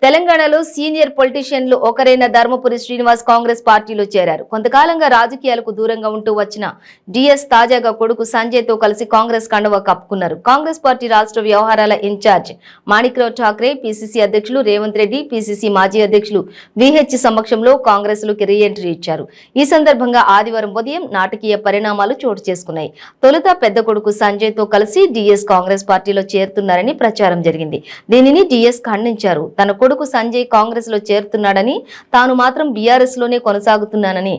తెలంగాణలో సీనియర్ పొలిటీషియన్లు ఒకరైన ధర్మపురి శ్రీనివాస్ కాంగ్రెస్ పార్టీలో చేరారు. కొంతకాలంగా రాజకీయాలకు దూరంగా ఉంటూ వచ్చిన డిఎస్ తాజాగా కొడుకు సంజయ్ తో కలిసి కాంగ్రెస్ కండువా కప్పుకున్నారు. కాంగ్రెస్ పార్టీ రాష్ట్ర వ్యవహారాల ఇన్ఛార్జ్ మాణిక్రావు ఠాక్రే, పిసిసి అధ్యక్షులు రేవంత్ రెడ్డి, పిసిసి మాజీ అధ్యక్షులు విహెచ్ సమక్షంలో కాంగ్రెస్ లోకి రీ ఎంట్రీ ఇచ్చారు. ఈ సందర్భంగా ఆదివారం ఉదయం నాటకీయ పరిణామాలు చోటు చేసుకున్నాయి. తొలుత పెద్ద కొడుకు సంజయ్ తో కలిసి డిఎస్ కాంగ్రెస్ పార్టీలో చేరుతున్నారని ప్రచారం జరిగింది. దీనిని డిఎస్ ఖండించారు. తన కొడుకు సంజయ్ కాంగ్రెస్ లో చేరుతున్నాడని, తాను మాత్రం బీఆర్ఎస్ లోనే కొనసాగుతున్నానని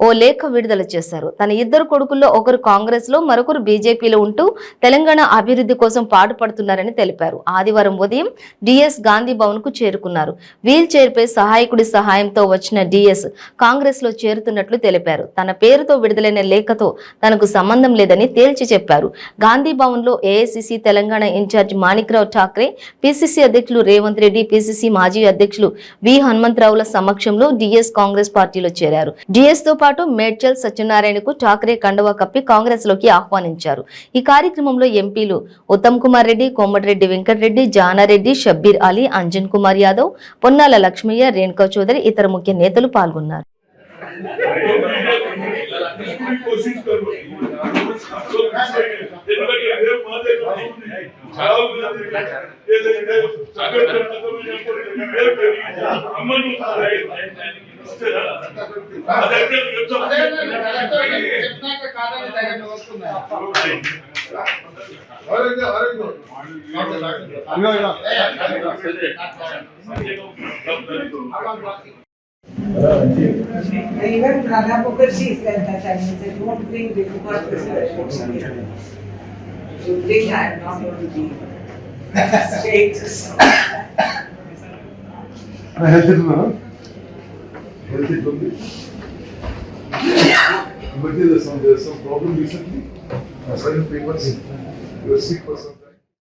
ఓ లేఖ విడుదల చేశారు. తన ఇద్దరు కొడుకుల్లో ఒకరు కాంగ్రెస్ లో, మరొకరు బీజేపీలో ఉంటూ తెలంగాణ అభివృద్ధి కోసం పాటుపడుతున్నారని తెలిపారు. ఆదివారం ఉదయం డిఎస్ గాంధీ భవన్ కు చేరుకున్నారు. వీల్ చైర్ పై సహాయకుడి సహాయంతో వచ్చిన డిఎస్ కాంగ్రెస్ లో చేరుతున్నట్లు తెలిపారు. తన పేరుతో విడుదలైన లేఖతో తనకు సంబంధం లేదని తేల్చి చెప్పారు. గాంధీ భవన్ లో AICC Telangana incharge Manikrao Thakre, PCC అధ్యక్షులు రేవంత్ రెడ్డి, పిసిసి మాజీ అధ్యక్షులు వి హనుమంతరావుల సమక్షంలో డిఎస్ కాంగ్రెస్ పార్టీలో చేరారు. డిఎస్ తో పాటు మేడ్చల్ సత్యనారాయణకు ఠాక్రే కండువా కప్పి కాంగ్రెస్ లోకి ఆహ్వానించారు. ఈ కార్యక్రమంలో ఎంపీలు ఉత్తమ్ కుమార్ రెడ్డి, కోమటిరెడ్డి వెంకటరెడ్డి, జానారెడ్డి, షబ్బీర్ అలీ, అంజన్ కుమార్ యాదవ్, పొన్నాల లక్ష్మయ్య, రేణుకా చౌదరి, ఇతర ముఖ్య నేతలు పాల్గొన్నారు. Even Pranabukherjee said that I mean, they won't bring the Kumar's to bring her, not only the status. Healthy problem. But there's some problem recently. I saw in papers. You were sick for some.